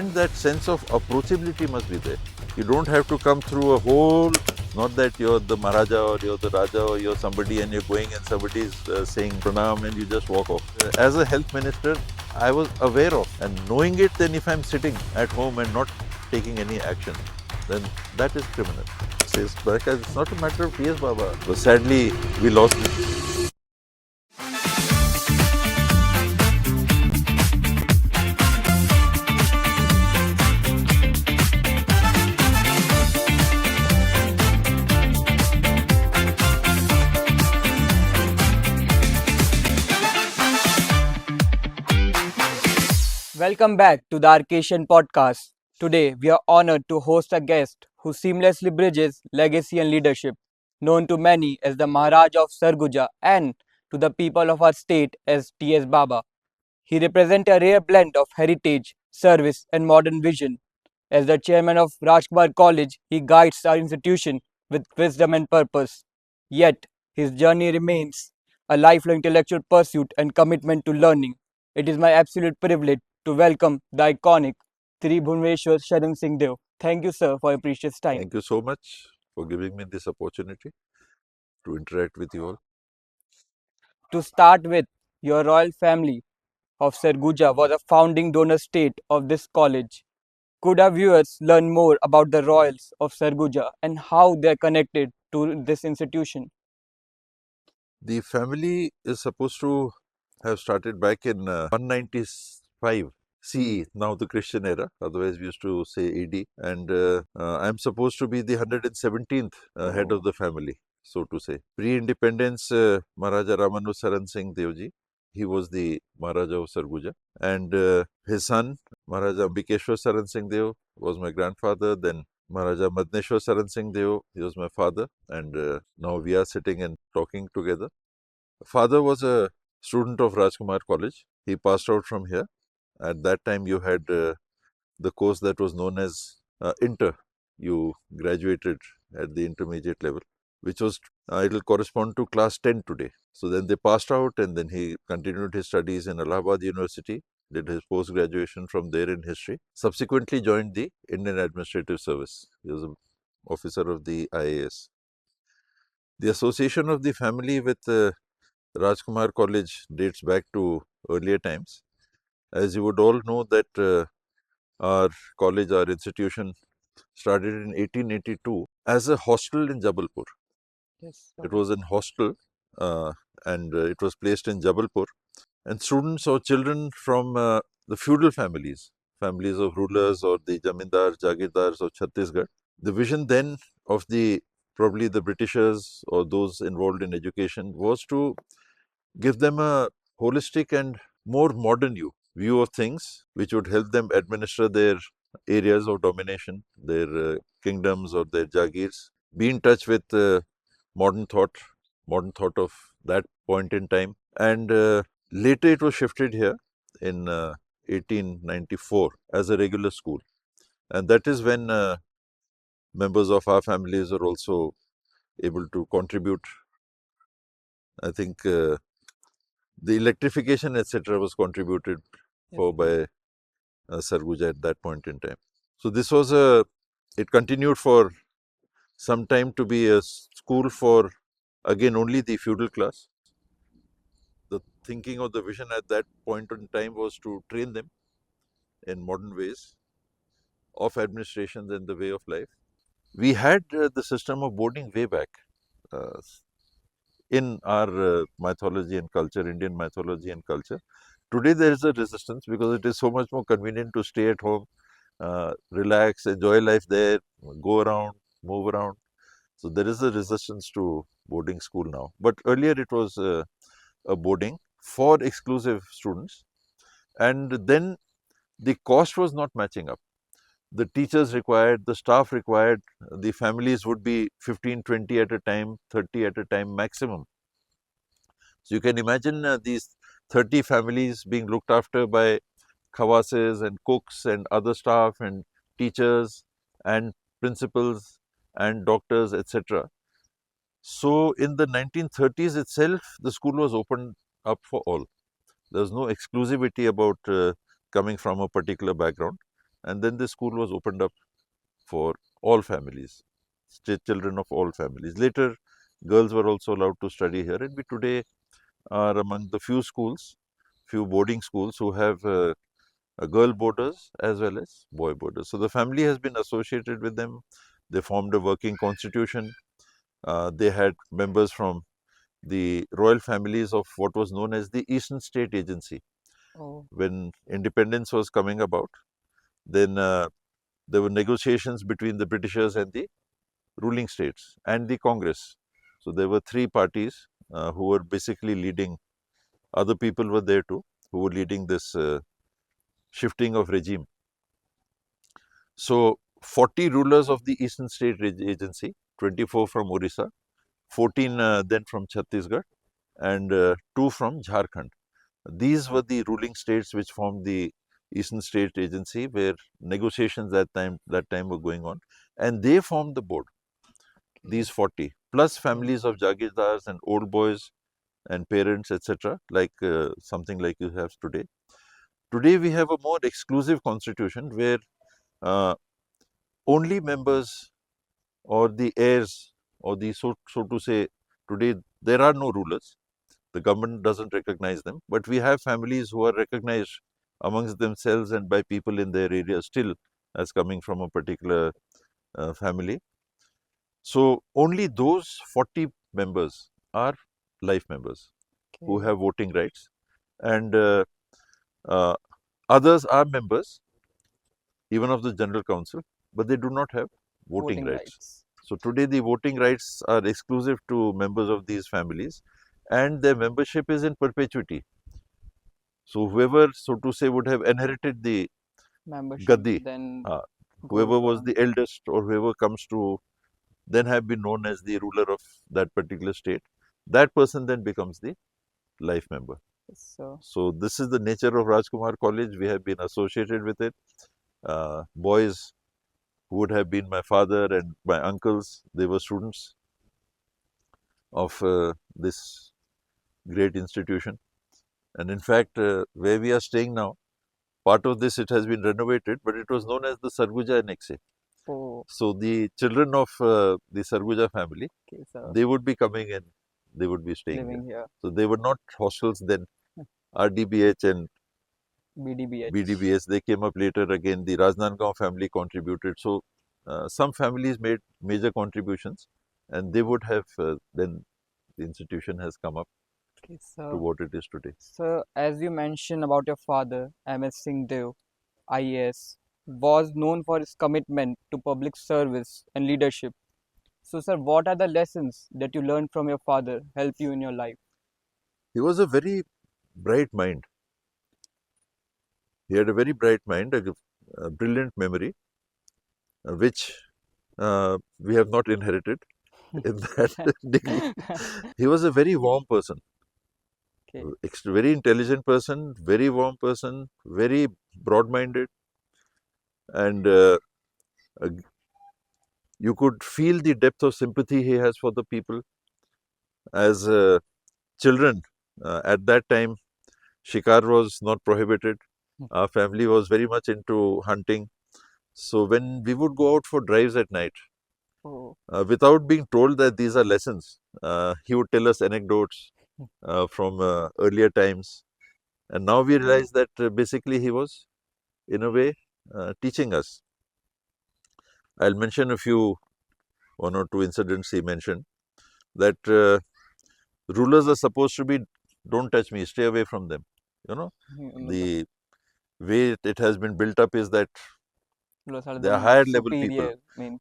And that sense of approachability must be there. You don't have to come through a whole, not that you're the Maharaja or you're the Raja or you're somebody and you're going and somebody's saying pranam and you just walk off. As a health minister, I was aware of and knowing it, then if I'm sitting at home and not taking any action, then that is criminal. Says Baraka, it's not a matter of T.S. Baba. But sadly, we lost it. Welcome back to the RKCIAN Podcast. Today, we are honored to host a guest who seamlessly bridges legacy and leadership, known to many as the Maharaja of Sarguja and to the people of our state as T.S. Baba. He represents a rare blend of heritage, service, and modern vision. As the chairman of Rajyavardhan College, he guides our institution with wisdom and purpose. Yet, his journey remains a lifelong intellectual pursuit and commitment to learning. It is my absolute privilege to welcome the iconic Sri Bhuvneshwar Sharan Singh Deo. Thank you, sir, for your precious time. Thank you so much for giving me this opportunity to interact with you all. To start with, your royal family of Sarguja was a founding donor state of this college. Could our viewers learn more about the royals of Sarguja and how they are connected to this institution? The family is supposed to have started back in 195 CE, now the Christian era, otherwise we used to say AD. And I'm supposed to be the 117th head of the family, so to say. Pre-independence, Maharaja Ramanusaran Singh Deo ji, he was the Maharaja of Sarguja. And his son, Maharaja Ambikeshwar Saran Singh Deo, was my grandfather. Then Maharaja Madneshwar Saran Singh Deo, he was my father. And now we are sitting and talking together. Father was a student of Rajkumar College. He passed out from here. At that time, you had the course that was known as Inter. You graduated at the intermediate level, which was, it will correspond to class 10 today. So then they passed out and then he continued his studies in Allahabad University, did his post-graduation from there in history, subsequently joined the Indian Administrative Service. He was an officer of the IAS. The association of the family with Rajkumar College dates back to earlier times. As you would all know that our college, our institution started in 1882 as a hostel in Jabalpur. Yes. It was an hostel and it was placed in Jabalpur. And students or children from the feudal families of rulers or the Jamindar, Jagirdars of Chhattisgarh. The vision then of probably the Britishers or those involved in education was to give them a holistic and more modern view of things, which would help them administer their areas of domination, their kingdoms or their jagirs, be in touch with modern thought of that point in time. And later it was shifted here in 1894 as a regular school. And that is when members of our families are also able to contribute. I think the electrification, etc., was contributed for by Sarguja at that point in time. So this was it continued for some time to be a school for, again, only the feudal class. The thinking of the vision at that point in time was to train them in modern ways of administration and the way of life. We had the system of boarding way back in our mythology and culture, Indian mythology and culture. Today there is a resistance because it is so much more convenient to stay at home, relax, enjoy life there, go around, move around. So there is a resistance to boarding school now. But earlier it was a boarding for exclusive students. And then the cost was not matching up. The teachers required, the staff required, the families would be 15, 20 at a time, 30 at a time maximum. So you can imagine these 30 families being looked after by khawasses and cooks and other staff and teachers and principals and doctors, etc. So in the 1930s itself, the school was opened up for all. There was no exclusivity about coming from a particular background. and then the school was opened up for all families, children of all families. Later, girls were also allowed to study here, and we today are among the few boarding schools who have girl boarders as well as boy boarders. So the family has been associated with them. They formed a working constitution. They had members from the royal families of what was known as the Eastern State Agency. Oh. When independence was coming about, then there were negotiations between the Britishers and the ruling states and the Congress. So there were three parties who were basically leading. Other people were there too, who were leading this shifting of regime. So 40 rulers of the Eastern State Agency, 24 from Orissa, 14 then from Chhattisgarh, and 2 from Jharkhand. These were the ruling states which formed the Eastern State Agency, where negotiations that time were going on, and they formed the board. These 40 plus families of Jagirdars and old boys and parents, etc., like something like you have today. Today we have a more exclusive constitution where only members or the heirs or the so to say, today there are no rulers. The government doesn't recognize them, but we have families who are recognized amongst themselves and by people in their area still as coming from a particular family. So only those 40 members are life members who have voting rights, and uh, others are members even of the General Council, but they do not have voting rights. So today the voting rights are exclusive to members of these families, and their membership is in perpetuity. So whoever, so to say, would have inherited the Gaddi, whoever was the eldest or whoever comes to then have been known as the ruler of that particular state, that person then becomes the life member. So this is the nature of Rajkumar College. We have been associated with it. Boys who would have been my father and my uncles, they were students of this great institution. And in fact, where we are staying now, part of this, it has been renovated, but it was known as the Sarguja Annexe. So the children of the Sarguja family, they would be coming and they would be staying here. So they were not hostels then. RDBH and BDBH, they came up later again. The Rajnandgaon family contributed. So some families made major contributions, and they would have then the institution has come up to what it is today. So, as you mentioned about your father, T.S Singh Deo, IAS, was known for his commitment to public service and leadership. So, sir, what are the lessons that you learned from your father help you in your life? He was a very bright mind. He had a very bright mind, a brilliant memory, which we have not inherited in that degree. He was a very warm person, very intelligent person, very warm person, very broad-minded, and you could feel the depth of sympathy he has for the people. As children, at that time, shikar was not prohibited. Our family was very much into hunting. So when we would go out for drives at night, without being told that these are lessons, he would tell us anecdotes from earlier times. And now we realize that basically he was, in a way, teaching us. I'll mention one or two incidents he mentioned, that rulers are supposed to be, don't touch me, stay away from them. The way it has been built up is that they are higher level people.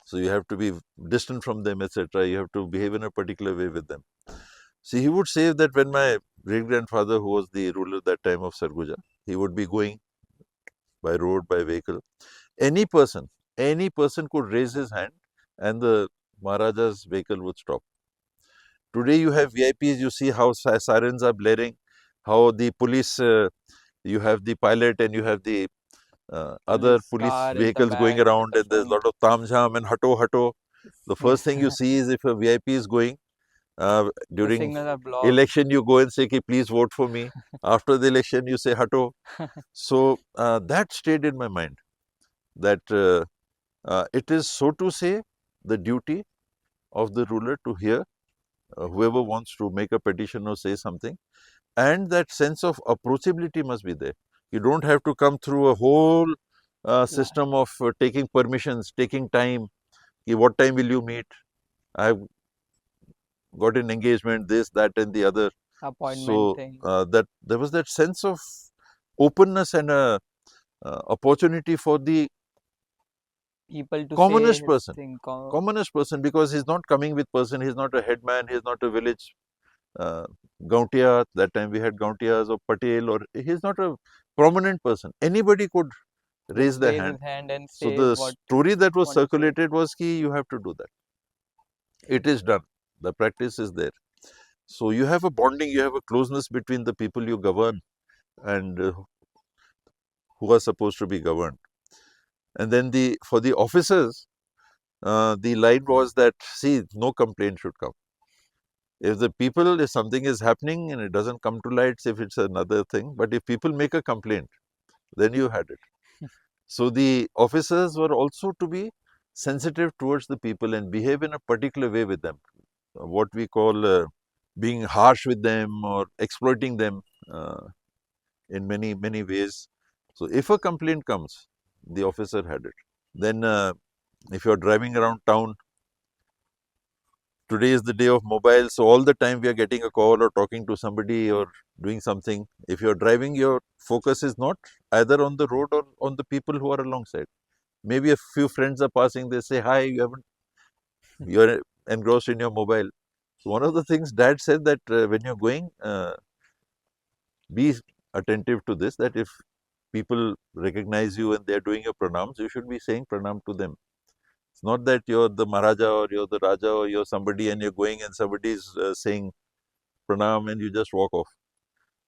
So you have to be distant from them, etc. You have to behave in a particular way with them. See, he would say that when my great-grandfather, who was the ruler that time of Sarguja, he would be going by road, by vehicle, any person could raise his hand and the Maharaja's vehicle would stop. Today you have VIPs, you see how sirens are blaring, how the police, you have the pilot and you have the other police vehicles going around, and there's a lot of tamjham and hato. The first thing you see is if a VIP is going, during election you go and say, please vote for me. After the election you say hato. So that stayed in my mind. that it is, so to say, the duty of the ruler to hear whoever wants to make a petition or say something, and that sense of approachability must be there. You don't have to come through a whole system of taking permissions, taking time. What time will you meet? I've got an engagement, this, that, and the other. Appointment So thing. that there was that sense of openness and a opportunity for the People to say commonest his person. thing. Commonest person, because he's not coming with person, he's not a headman, he's not a village Gauntia. That time we had Gauntias or Patel, or he's not a prominent person. Anybody could raise Just their raise hand. his hand and So say the what story that was want to say. circulated was ki you have to do that. It is done. The practice is there. So you have a bonding, you have a closeness between the people you govern and who are supposed to be governed. And then for the officers, the line was that, see, no complaint should come. If the people, if something is happening and it doesn't come to light, if it's another thing, but if people make a complaint, then you had it. So the officers were also to be sensitive towards the people and behave in a particular way with them. What we call being harsh with them or exploiting them in many ways. So if a complaint comes, the officer had it. Then if you're driving around town, today is the day of mobile, so all the time we are getting a call or talking to somebody or doing something. If you're driving, your focus is not either on the road or on the people who are alongside. Maybe a few friends are passing, they say hi, you're engrossed in your mobile. So one of the things Dad said, that when you're going, be attentive to this, that if people recognize you and they're doing your pranams, you should be saying pranam to them. It's not that you're the Maharaja or you're the Raja or you're somebody and you're going and somebody is saying pranam and you just walk off.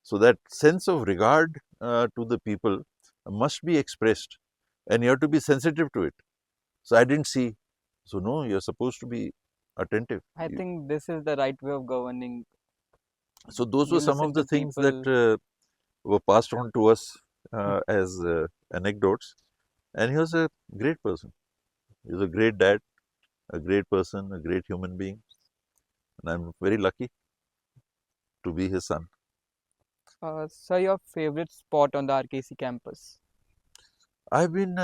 So that sense of regard to the people must be expressed and you have to be sensitive to it. So I didn't see. So no, you're supposed to be attentive. I think this is the right way of governing. So those You were some of listen the to things that people. were passed on to us as anecdotes. And he was a great person. He was a great dad, a great person, a great human being. And I'm very lucky to be his son. Sir, your favorite spot on the RKC campus? I've been,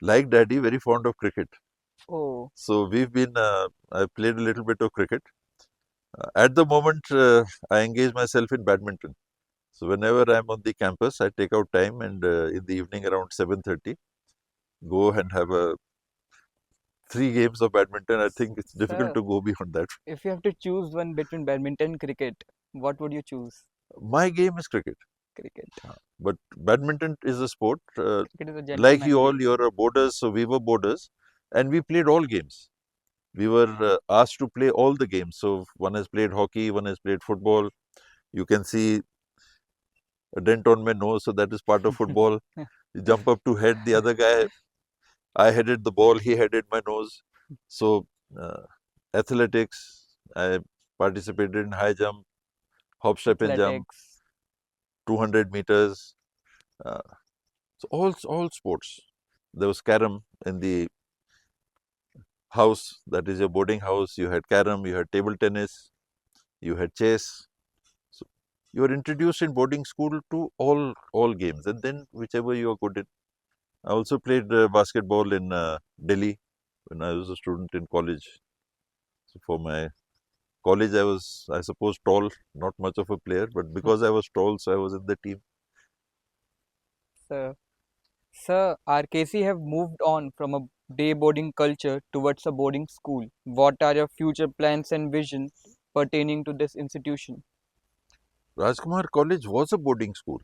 like Daddy, very fond of cricket. Oh, So I've played a little bit of cricket. At the moment, I engage myself in badminton. So whenever I'm on the campus, I take out time and in the evening around 7:30, go and have a 3 games of badminton. I think it's difficult sir, to go beyond that. if you have to choose one between badminton and cricket, what would you choose? My game is cricket. Cricket. But badminton is a sport. Cricket is a Like you gentleman all, game. you're a boarders, so we were boarders, and we played all games. We were asked to play all the games. So one has played hockey, one has played football. You can see a dent on my nose, so that is part of football. You jump up to head the other guy. I headed the ball, he headed my nose. So uh, athletics, I participated in high jump, hop, step, and jump, Athletics. 200 meters. Uh, so all sports. There was carom in the house, that is your boarding house. You had carom, you had table tennis, you had chess. So you were introduced in boarding school to all games, and then whichever you are good in. I also played basketball in Delhi when I was a student in college. So for my college, I was, I suppose, tall, not much of a player, but because I was tall, so I was in the team. Sir, sir, RKC have moved on from a day boarding culture towards a boarding school. What are your future plans and visions pertaining to this institution? Rajkumar College was a boarding school.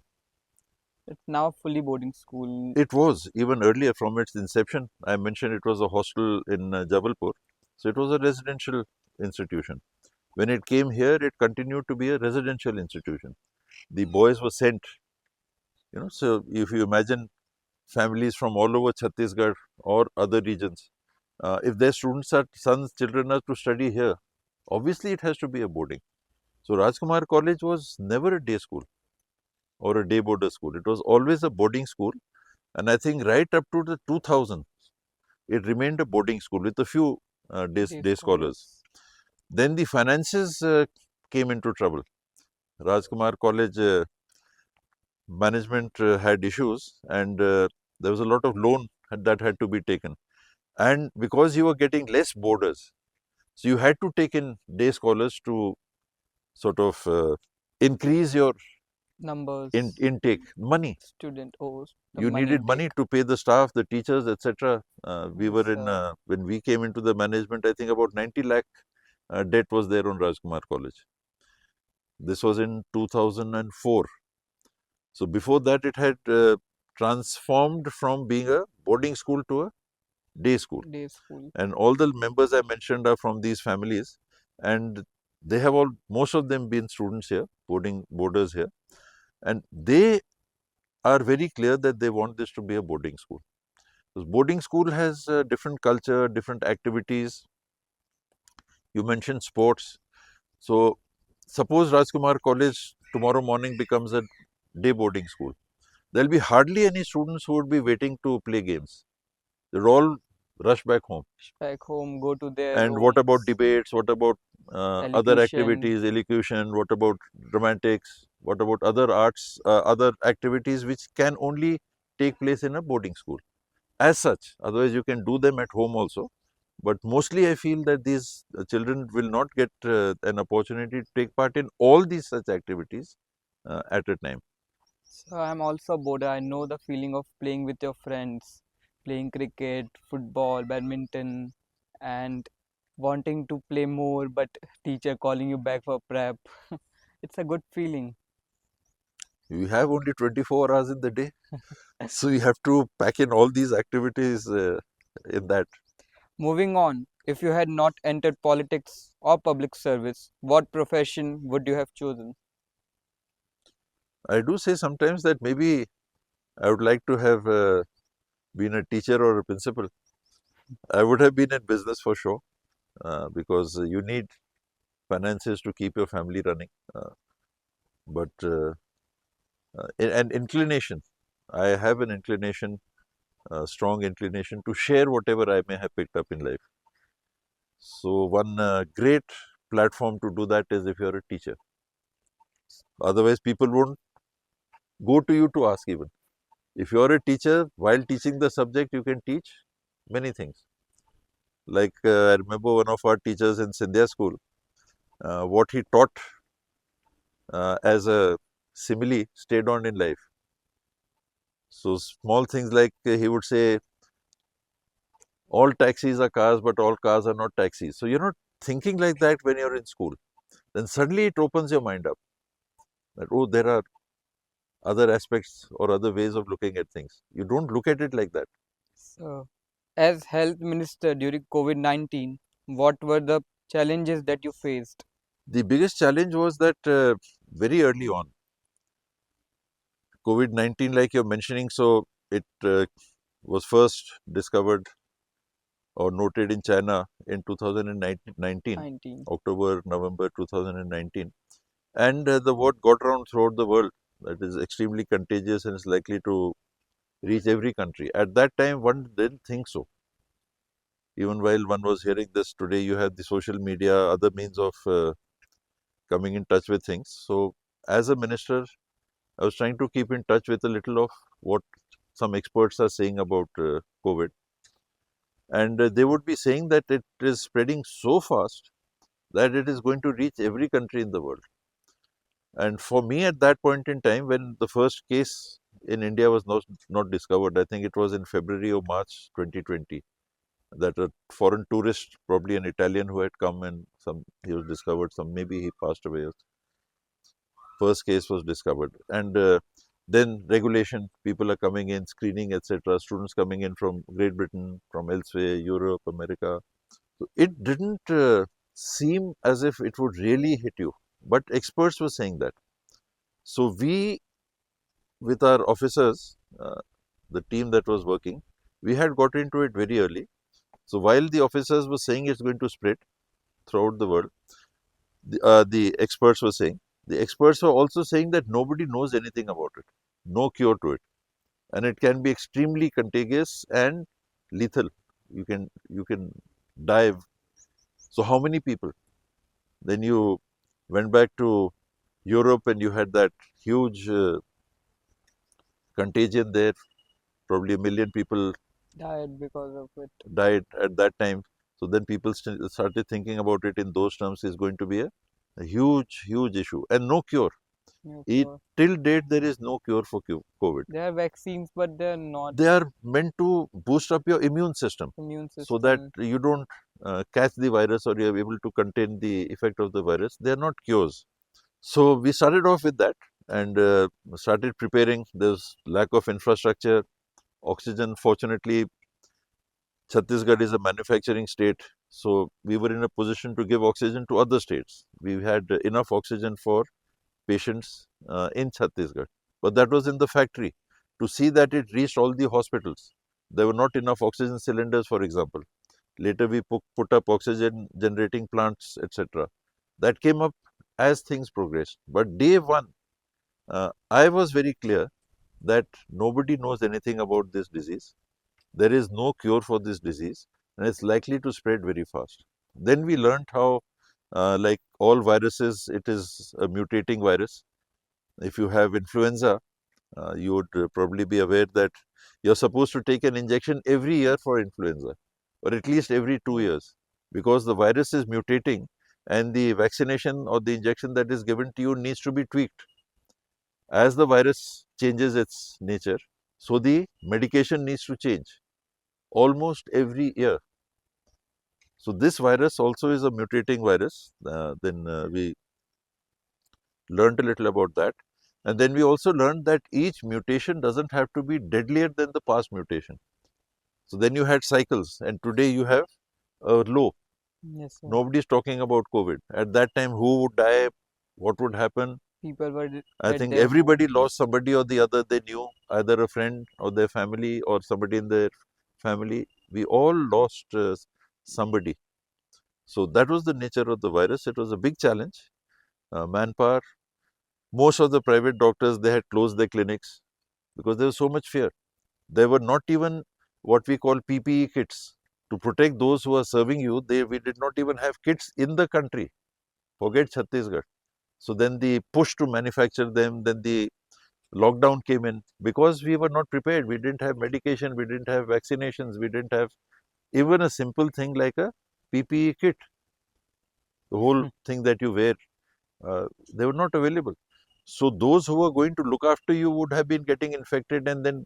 It's now fully boarding school. It was even earlier from its inception. I mentioned it was a hostel in Jabalpur, so it was a residential institution. When it came here, it continued to be a residential institution. The boys were sent, so if you imagine families from all over Chhattisgarh or other regions, if their students are sons, children are to study here, obviously it has to be a boarding. So Rajkumar College was never a day school or a day boarder school. It was always a boarding school, And I think right up to the 2000, it remained a boarding school with a few day scholars. Then the finances came into trouble. Rajkumar College management had issues, and there was a lot of loan that had to be taken. And because you were getting less boarders, so you had to take in day scholars to sort of increase your Numbers, intake. Money. student, the You money needed money intake. to pay the staff, the teachers, etc. We Yes, were in, when we came into the management, I think about 90 lakh debt was there on Rajkumar College. This was in 2004. So before that, it had transformed from being a boarding school to a day school. day school. And all the members I mentioned are from these families, and they have most of them been students here, boarders here, and they are very clear that they want this to be a boarding school. Because boarding school has different culture, different activities. You mentioned sports. So suppose Rajkumar College tomorrow morning becomes a day boarding school. There'll be hardly any students who would be waiting to play games. They'll all rush back home. Back home, go to their And what about homes. debates? What about other Elocution. activities, elocution? What about dramatics? What about other arts, other activities which can only take place in a boarding school? As such, otherwise you can do them at home also. But mostly I feel that these children will not get an opportunity to take part in all these such activities at a time. So I'm also bored. I know the feeling of playing with your friends, playing cricket, football, badminton, and wanting to play more, but teacher calling you back for prep. It's a good feeling. You have only 24 hours in the day, so you have to pack in all these activities in that. Moving on, if you had not entered politics or public service, what profession would you have chosen? I do say sometimes that maybe I would like to have been a teacher or a principal. I would have been in business for sure because you need finances to keep your family running. But an inclination, I have an inclination, a strong inclination to share whatever I may have picked up in life. So one great platform to do that is if you're a teacher. Otherwise, people won't go to you to ask even. If you're a teacher, while teaching the subject, you can teach many things. Like I remember one of our teachers in Scindia school, what he taught as a simile stayed on in life. So small things like he would say, all taxis are cars, but all cars are not taxis. So you're not thinking like that when you're in school. Then suddenly it opens your mind up that, oh, there are other aspects or other ways of looking at things. You don't look at it like that. So, as health minister during COVID-19, what were the challenges that you faced? The biggest challenge was that very early on, COVID-19, like you're mentioning, so it was first discovered or noted in China in 2019, 19. October, November 2019. And the word got around throughout the world that is extremely contagious and is likely to reach every country. At that time, one didn't think so. Even while one was hearing this today, you have the social media, other means of coming in touch with things. So, as a minister, I was trying to keep in touch with a little of what some experts are saying about COVID. And they would be saying that it is spreading so fast that it is going to reach every country in the world. And for me, at that point in time, when the first case in India was not discovered, I think it was in February or March 2020, that a foreign tourist, probably an Italian who had come and he was discovered, maybe he passed away. First case was discovered. And then regulation, people are coming in, screening, etc. Students coming in from Great Britain, from elsewhere, Europe, America. So it didn't seem as if it would really hit you. But experts were saying that. So we, with our officers, the team that was working, we had got into it very early. So while the officers were saying it's going to spread throughout the world, the experts were saying, the experts were also saying that nobody knows anything about it, no cure to it. and it can be extremely contagious and lethal. You can die. So how many people? Then you went back to Europe and you had that huge contagion there. Probably 1 million people Died because of it. died at that time. So then people started thinking about it in those terms is going to be a huge, huge issue and no cure. No It, cure. till date, there is no cure for COVID. There are vaccines, but they're not They are meant to boost up your immune system immune so that system. you don't catch the virus or you're able to contain the effect of the virus. They are not cures. So we started off with that and started preparing. There's lack of infrastructure, oxygen. Fortunately, Chhattisgarh is a manufacturing state, so we were in a position to give oxygen to other states. We had enough oxygen for patients in Chhattisgarh, but that was in the factory. To see that it reached all the hospitals, there were not enough oxygen cylinders, for example. Later, we put up oxygen generating plants, etc. That came up as things progressed. But day one, I was very clear that nobody knows anything about this disease. There is no cure for this disease and it's likely to spread very fast. Then we learned how, like all viruses, it is a mutating virus. If you have influenza, you would probably be aware that you're supposed to take an injection every year for influenza, or at least every 2 years, because the virus is mutating and the vaccination or the injection that is given to you needs to be tweaked. As the virus changes its nature, so the medication needs to change almost every year. So this virus also is a mutating virus. Then we learned a little about that. And then we also learned that each mutation doesn't have to be deadlier than the past mutation. So then you had cycles, and today you have a low. Yes, sir. Nobody is talking about COVID. At that time, who would die, what would happen? People were I at think their everybody home. lost somebody or the other they knew, either a friend or their family or somebody in their family. We all lost somebody. So that was the nature of the virus. It was a big challenge. Manpower. Most of the private doctors, they had closed their clinics because there was so much fear. There were not even what we call PPE kits to protect those who are serving you. We did not even have kits in the country. Forget Chhattisgarh. So then the push to manufacture them, then the lockdown came in because we were not prepared. We didn't have medication, we didn't have vaccinations, we didn't have even a simple thing like a PPE kit. The whole thing that you wear, they were not available. So those who were going to look after you would have been getting infected and then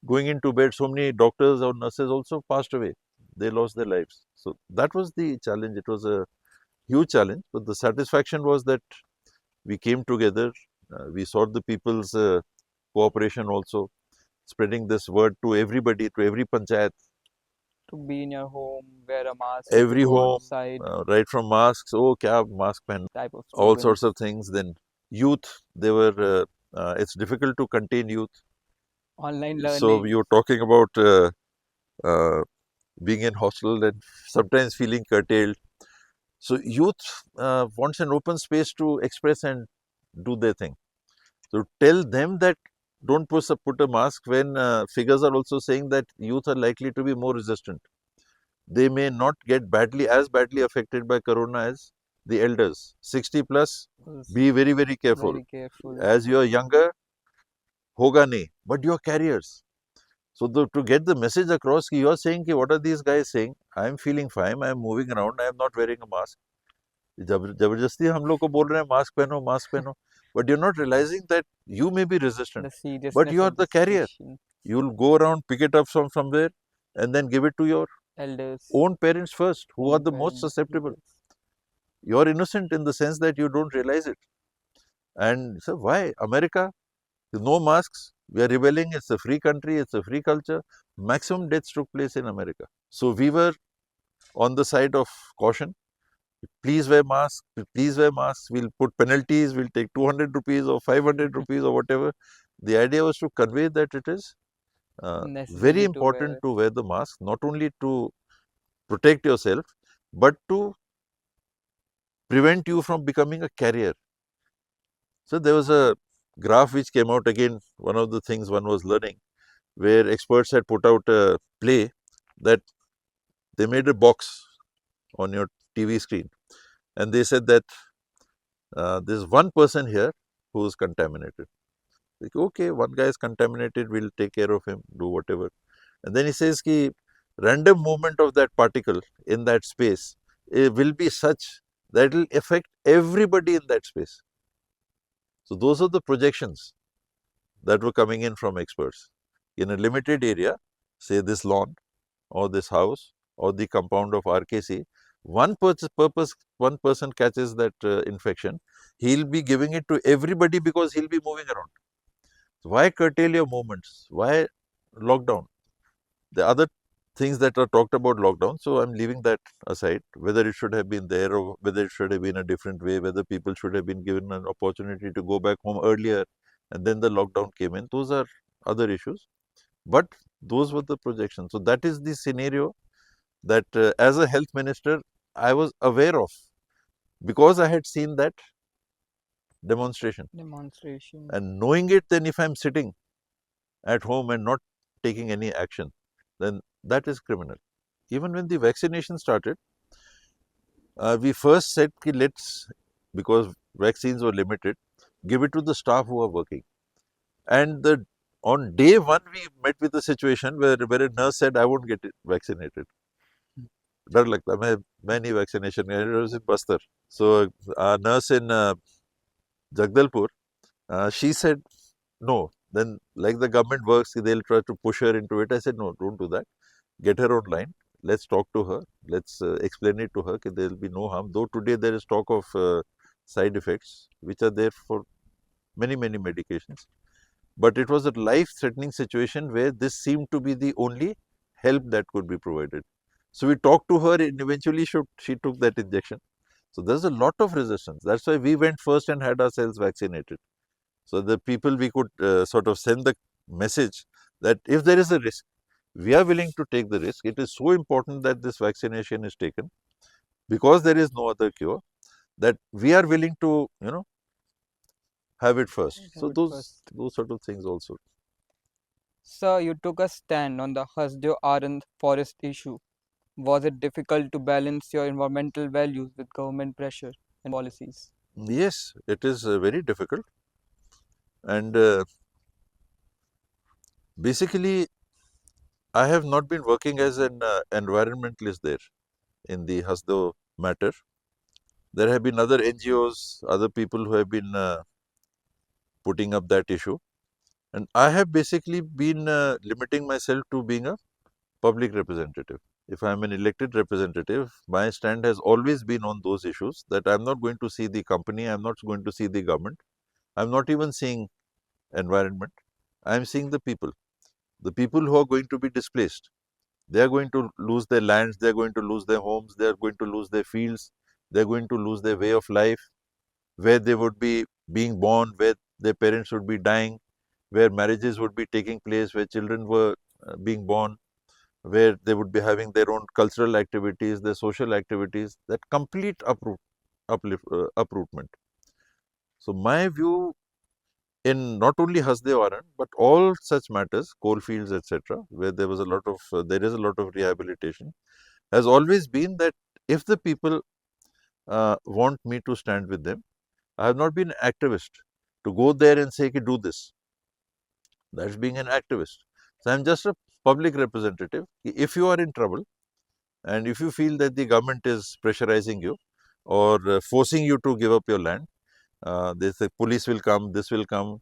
going into bed. So many doctors or nurses also passed away. They lost their lives. So that was the challenge. It was a huge challenge, but the satisfaction was that we came together. We saw the people's cooperation also, spreading this word to everybody, to every panchayat, To be in your home, wear a mask if you every go home, outside, right from masks, oh, kya mask pen, type of all slogans. sorts of things. Then youth, they were, it's difficult to contain youth. Online So learning. you're talking about uh, being in hostel and sometimes feeling curtailed. So youth wants an open space to express and do their thing. So tell them that don't put a mask when figures are also saying that youth are likely to be more resistant. They may not get as badly affected by corona as the elders. 60 plus, Was be very, very careful. very careful. As you are younger, hoga nahi, but you are carriers. So to get the message across, you are saying, what are these guys saying? I am feeling fine, I am moving around, I am not wearing a mask. जबरदस्ती हम लोग को बोल रहे हैं mask पहनो but you're not realizing that you may be resistant The seriousness but you are of the the carrier. situation. You'll go around, pick it up from somewhere and then give it to your Elders. own parents first, who are Own the most parents, susceptible. yes. You're innocent in the sense that you don't realize it. And so why America? No masks, we are rebelling, it's a free country, it's a free culture. Maximum deaths took place in America. So we were on the side of caution. Please wear masks, please wear masks. We'll put penalties, we'll take 200 rupees or 500 rupees or whatever. The idea was to convey that it is very Necessary to important wear. to wear the mask, not only to protect yourself, but to prevent you from becoming a carrier. So there was a graph which came out again, one of the things one was learning, where experts had put out a play that they made a box on your TV screen, and they said that there's one person here who is contaminated. Like, okay, one guy is contaminated, we'll take care of him, do whatever. And then he says ki random movement of that particle in that space, it will be such that it will affect everybody in that space. So those are the projections that were coming in from experts. In a limited area, say this lawn or this house or the compound of RKC, one person catches that infection, he'll be giving it to everybody because he'll be moving around. So why curtail your movements? Why lockdown? The other things that are talked about lockdown, so I'm leaving that aside, whether it should have been there or whether it should have been a different way, whether people should have been given an opportunity to go back home earlier and then the lockdown came in, those are other issues. But those were the projections. So that is the scenario that as a health minister, I was aware of because I had seen that demonstration. And knowing it, then if I'm sitting at home and not taking any action, then that is criminal. Even when the vaccination started, we first said, ki let's, because vaccines were limited, give it to the staff who are working. And on day one, we met with a situation where a nurse said, I won't get vaccinated. डर लगता मैं नहीं vaccination it was in Bastar. So a nurse in Jagdalpur, she said no. Then like the government works, they'll try to push her into it. I said no, don't do that. Get her online. Let's talk to her. Let's explain it to her that there will be no harm. Though today there is talk of side effects which are there for many medications. But it was a life-threatening situation where this seemed to be the only help that could be provided. So we talked to her and eventually she took that injection. So there's a lot of resistance. That's why we went first and had ourselves vaccinated. So the people, we could sort of send the message that if there is a risk, we are willing to take the risk. It is so important that this vaccination is taken because there is no other cure, that we are willing to, have it first. So those sort of things also. Sir, you took a stand on the Hasdeo-Arand forest issue. Was it difficult to balance your environmental values with government pressure and policies? Yes, it is very difficult. And basically, I have not been working as an environmentalist there in the Hasdeo matter. There have been other NGOs, other people who have been putting up that issue. And I have basically been limiting myself to being a public representative. If I am an elected representative, my stand has always been on those issues that I am not going to see the company, I am not going to see the government, I am not even seeing environment, I am seeing the people who are going to be displaced. They are going to lose their lands, they are going to lose their homes, they are going to lose their fields, they are going to lose their way of life, where they would be being born, where their parents would be dying, where marriages would be taking place, where children were being born, where they would be having their own cultural activities, their social activities, that complete uprootment. So my view in not only Hasdeo-Arand, but all such matters, coalfields, etc., where there was a lot of, there is a lot of rehabilitation, has always been that if the people want me to stand with them, I have not been an activist to go there and say, do this. That's being an activist. So I'm just a public representative. If you are in trouble and if you feel that the government is pressurizing you or forcing you to give up your land, they say police will come, this will come,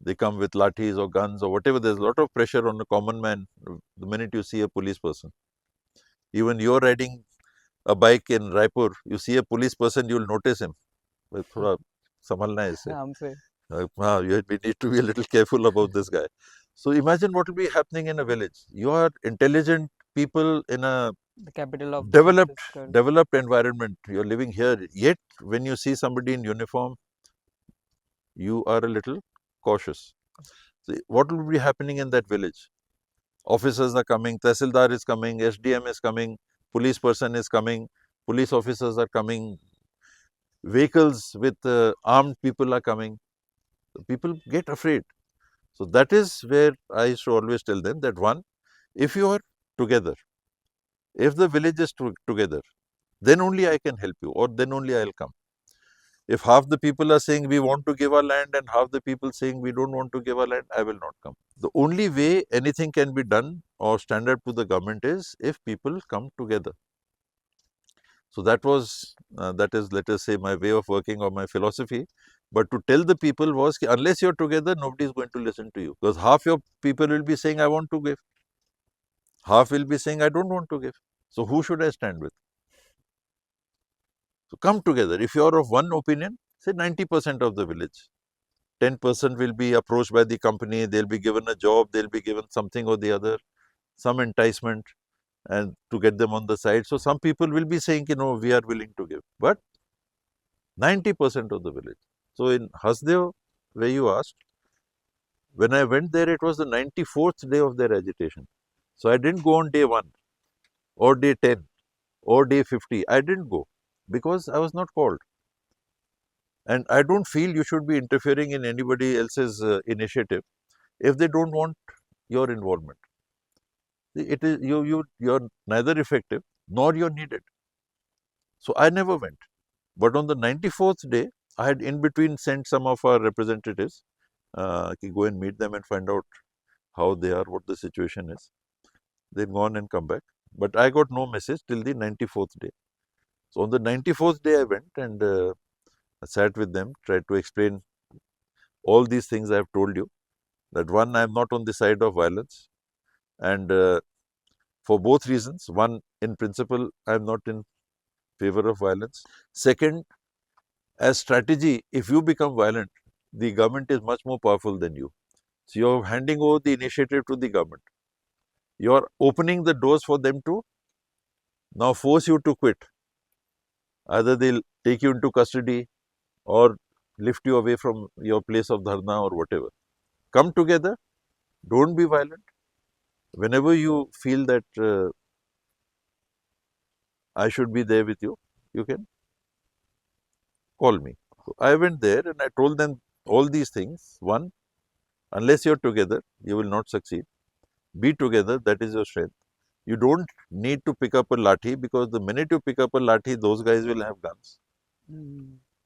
they come with lathis or guns or whatever. There's a lot of pressure on the common man the minute you see a police person. Even you're riding a bike in Raipur, you see a police person, you'll notice him. थोड़ा संभलना है इससे. We need to be a little careful about this guy. So imagine what will be happening in a village. You are intelligent people in a developed environment. You're living here. Yet when you see somebody in uniform, you are a little cautious. So what will be happening in that village? Officers are coming, Tehsildar is coming, SDM is coming, police person is coming, police officers are coming, vehicles with armed people are coming. People get afraid. So that is where I used to always tell them that one, if you are together, if the village is together, then only I can help you, or then only I'll come. If half the people are saying we want to give our land and half the people saying we don't want to give our land, I will not come. The only way anything can be done or stand up to the government is if people come together. So that was, that is, let us say, my way of working or my philosophy. But to tell the people was, unless you're together, nobody is going to listen to you. Because half your people will be saying, I want to give. Half will be saying, I don't want to give. So who should I stand with? So come together. If you are of one opinion, say 90% of the village. 10% will be approached by the company, they'll be given a job, they'll be given something or the other, some enticement, and to get them on the side. So some people will be saying, we are willing to give. But 90% of the village. So in Hasdeo, where you asked, when I went there, it was the 94th day of their agitation. So I didn't go on day 1 or day 10 or day 50. I didn't go because I was not called. And I don't feel you should be interfering in anybody else's initiative if they don't want your involvement. It is you're neither effective nor you're needed. So I never went. But on the 94th day, I had in between sent some of our representatives to go and meet them and find out how they are, what the situation is. They've gone and come back. But I got no message till the 94th day. So on the 94th day, I went and I sat with them, tried to explain all these things I have told you. That one, I am not on the side of violence. And for both reasons. One, in principle, I am not in favor of violence. Second, as strategy, if you become violent, the government is much more powerful than you. So you're handing over the initiative to the government. You're opening the doors for them to now force you to quit. Either they'll take you into custody or lift you away from your place of dharna or whatever. Come together, don't be violent. Whenever you feel that I should be there with you, you can call me. So I went there and I told them all these things. One, unless you're together, you will not succeed. Be together, that is your strength. You don't need to pick up a lathi because the minute you pick up a lathi, those guys will have guns.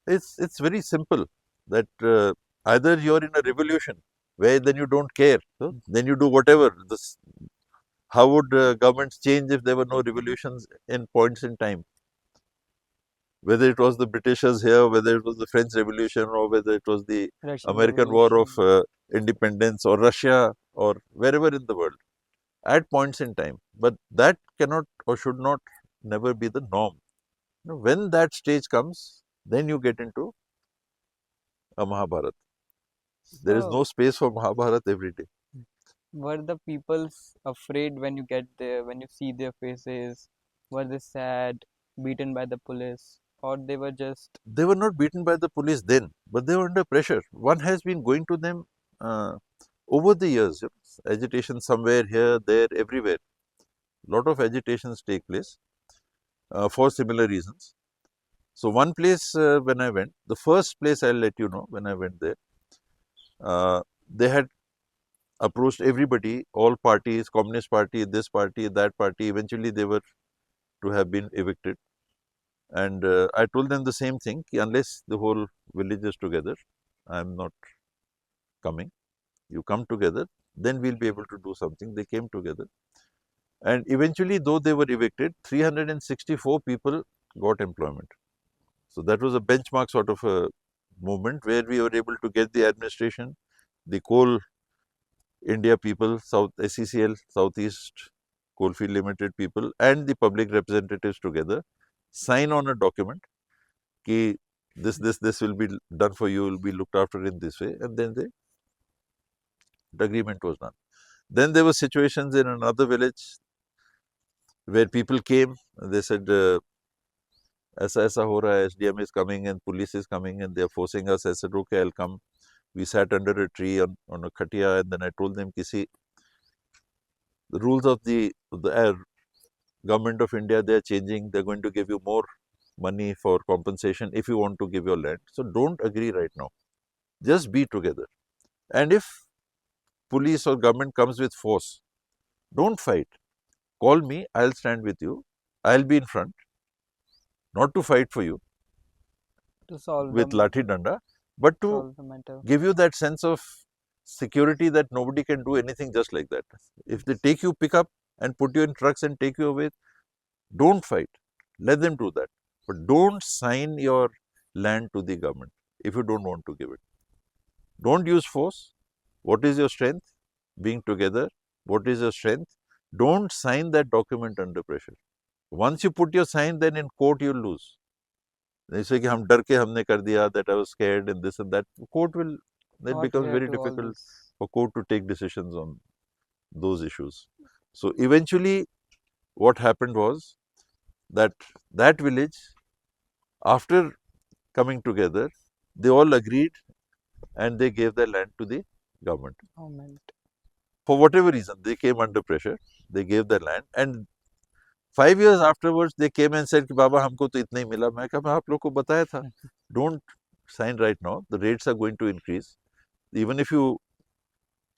It's very simple that either you're in a revolution where then you don't care, so then you do whatever. How would governments change if there were no revolutions in points in time? Whether it was the Britishers here, whether it was the French Revolution, or whether it was the Russian American War of Revolution. Independence, or Russia, or wherever in the world, at points in time. But that cannot or should not never be the norm. When that stage comes, then you get into a Mahabharata. There is So, no space for Mahabharata every day. were the peoples afraid when you get there, when you see their faces? Were they sad, beaten by the police, or they were just They were not beaten by the police then, but they were under pressure. One has been going to them uh, over the years. Agitation somewhere, here, there, everywhere. Lot of agitations take place for similar reasons. So one place when I went, the first place I'll let you know when I went there, they had approached everybody, all parties, Communist Party, this party, that party. Eventually, they were to have been evicted. And I told them the same thing, unless the whole village is together, I'm not coming. You come together, then we'll be able to do something. They came together. And eventually, though they were evicted, 364 people got employment. So that was a benchmark sort of a movement where we were able to get the administration, the coal India people, South SECL, Southeast Coalfield Limited people, and the public representatives together sign on a document कि this will be done for you, will be looked after in this way, and then the agreement was done. Then there were situations in another village where people came, they said ऐसा ऐसा हो रहा है, SDM is coming and police is coming and they are forcing us. I said okay, I'll come. We sat under a tree on a khatia, and then I told them kisi the rules of the government of India, they are changing. They're going to give you more money for compensation if you want to give your land. So don't agree right now. Just be together. And if police or government comes with force, don't fight. Call me, I'll stand with you. I'll be in front, not to fight for you To solve with lathi danda, but to solve the matter. give you that sense of security that nobody can do anything just like that. If they take you, pick up and put you in trucks and take you away, don't fight. Let them do that. But don't sign your land to the government if you don't want to give it. Don't use force. What is your strength? Being together. What is your strength? Don't sign that document under pressure. Once you put your sign, then in court you'll lose. जैसे कि हम डर के हमने कर दिया that I was scared and this and that. Court will, it Not becomes fair very to all difficult this. for court to take decisions on those issues. So eventually, what happened was that that village, after coming together, they all agreed and they gave their land to the government. Government. For whatever reason, they came under pressure. They gave their land, and 5 years afterwards, they came and said, कि बाबा हमको तो इतना ही मिला. मैं कहा मैं आप लोग को बताया था. Don't sign right now. The rates are going to increase. Even if you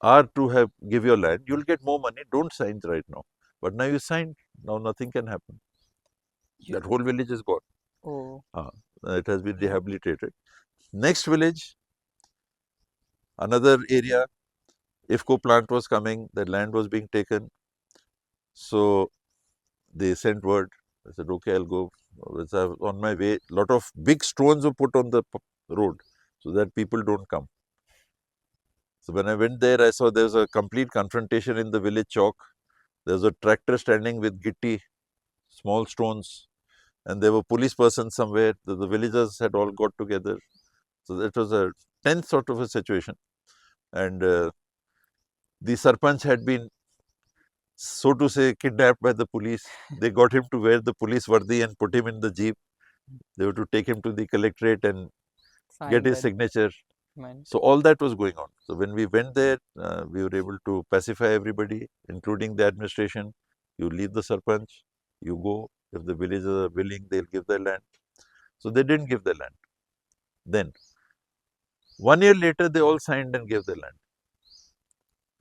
are to have give your land, you'll get more money. Don't sign right now. But now you signed. Now nothing can happen. That whole village is gone. Oh. It has been rehabilitated. Next village, another area, IFCO plant was coming, the land was being taken. So they sent word. I said, okay, I'll go. On my way, a lot of big stones were put on the road so that people don't come. So when I went there, I saw there was a complete confrontation in the village chalk. There was a tractor standing with gitti, small stones, and there were police persons somewhere. The villagers had all got together. So that was a tense sort of a situation. And the sarpanch had been, so to say, kidnapped by the police. They got him to wear the police vardi and put him in the jeep. They were to take him to the collectorate and get his signature. So all that was going on. So when we went there, we were able to pacify everybody, including the administration. You leave the sarpanch, you go. If the villagers are willing, they'll give their land. So they didn't give their land. Then 1 year later, they all signed and gave their land.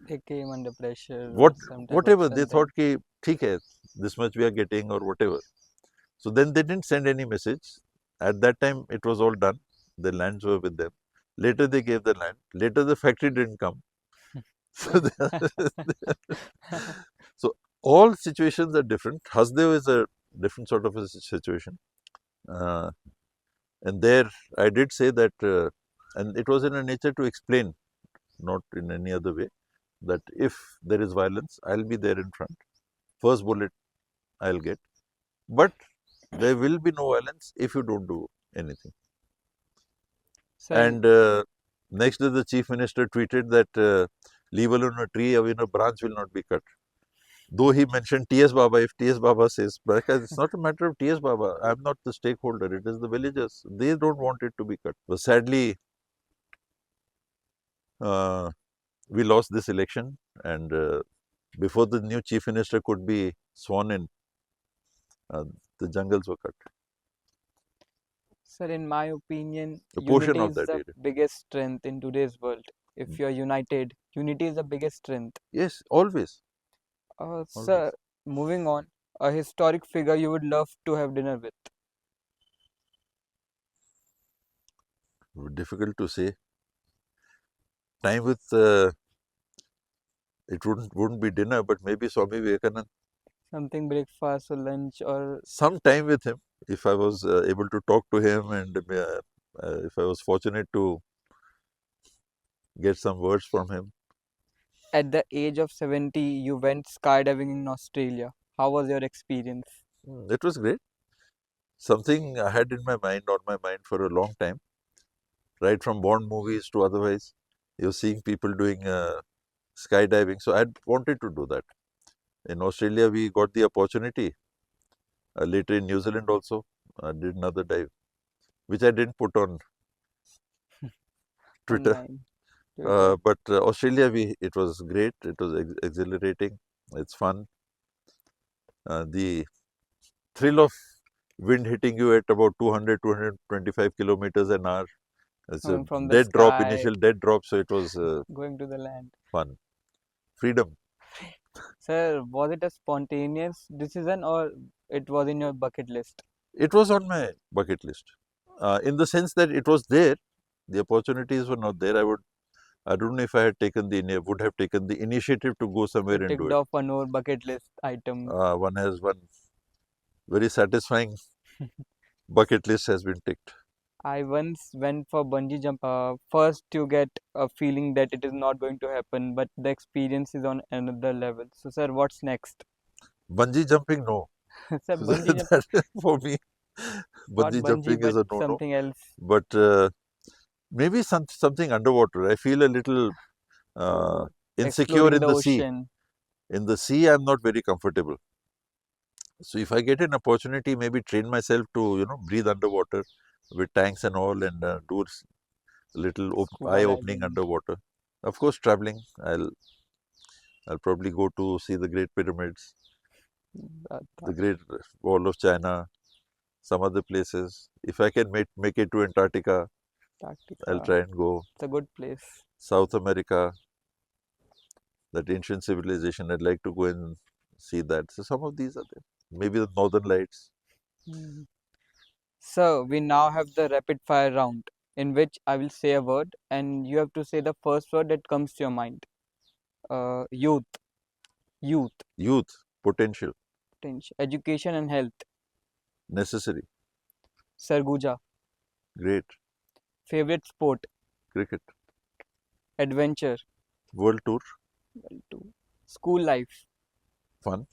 They came under pressure. Whatever they thought, ki, theek hai, this much we are getting or whatever. So then they didn't send any message. At that time, it was all done. The lands were with them. Later, they gave the land. Later, the factory didn't come. So all situations are different. Hasdeo is a different sort of a situation. And there, I did say that, and it was in a nature to explain, not in any other way, that if there is violence, I'll be there in front. First bullet, I'll get. But there will be no violence if you don't do anything. And next day, the chief minister tweeted that leave alone a tree, a branch will not be cut. Though he mentioned T.S. Baba, if T.S. Baba says, because it's not a matter of T.S. Baba, I'm not the stakeholder, it is the villagers. They don't want it to be cut. But sadly, we lost this election, and before the new chief minister could be sworn in, the jungles were cut. Sir, in my opinion, A portion unity of is that the area. biggest strength in today's world. If you're united, unity is the biggest strength. Yes, always. Sir, moving on, a historic figure you would love to have dinner with. Difficult to say. Time with it wouldn't be dinner, but maybe Swami Vivekananda. Something breakfast or lunch or some time with him. If I was able to talk to him, and if I was fortunate to get some words from him. At the age of 70, you went skydiving in Australia. How was your experience? It was great. Something I had in my mind, on my mind for a long time. Right from Bond movies to otherwise, you're seeing people doing skydiving. So I wanted to do that. In Australia, we got the opportunity. Later in New Zealand also, I did another dive, which I didn't put on Twitter. But Australia, it was great. It was exhilarating. It's fun. The thrill of wind hitting you at about 200, 225 kilometers an hour, It's a from the initial sky, dead drop, so it was going to the land. fun. Freedom. Sir, was it a spontaneous decision or it was in your bucket list? It was on my bucket list, in the sense that it was there. The opportunities were not there. I don't know if I would have taken the initiative to go You somewhere and do ticked it. off one more bucket list item. One has one very satisfying bucket list has been ticked. I once went for bungee jump. First, you get a feeling that it is not going to happen, but the experience is on another level. So, sir, what's next? Bungee jumping, no. Sir, bungee jump, That, for me, not bungee bungee, jumping is but a no-no. something else. But maybe something underwater. I feel a little Oh, insecure exploring in the the sea. ocean. In the sea, I'm not very comfortable. So if I get an opportunity, maybe train myself to breathe underwater with tanks and all, and do a little Scuba eye-opening diving. underwater. Of course, traveling. I'll probably go to see the Great Pyramids, the That, Great Wall of China, some other places. If I can make it to Antarctica, I'll Antarctica. try and go. It's a good place. South America, that ancient civilization, I'd like to go and see that. So some of these are there. Maybe the Northern Lights. Hmm. So, we now have the rapid fire round in which I will say a word and you have to say the first word that comes to your mind. Youth, youth, Youth, potential, potential, education and health, necessary, Sarguja, great, favorite sport, cricket, adventure, world tour, well, too. School life, fun.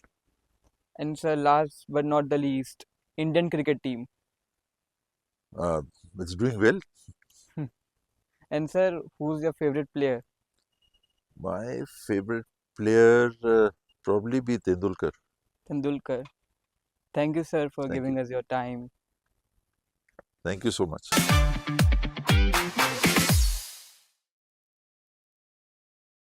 and sir, last but not the least, Indian cricket team. Uh, it's doing well. And sir, who's your favorite player? My favorite player probably be Tendulkar. Tendulkar. Thank you, sir, for Thank you. giving us your time. Thank you so much.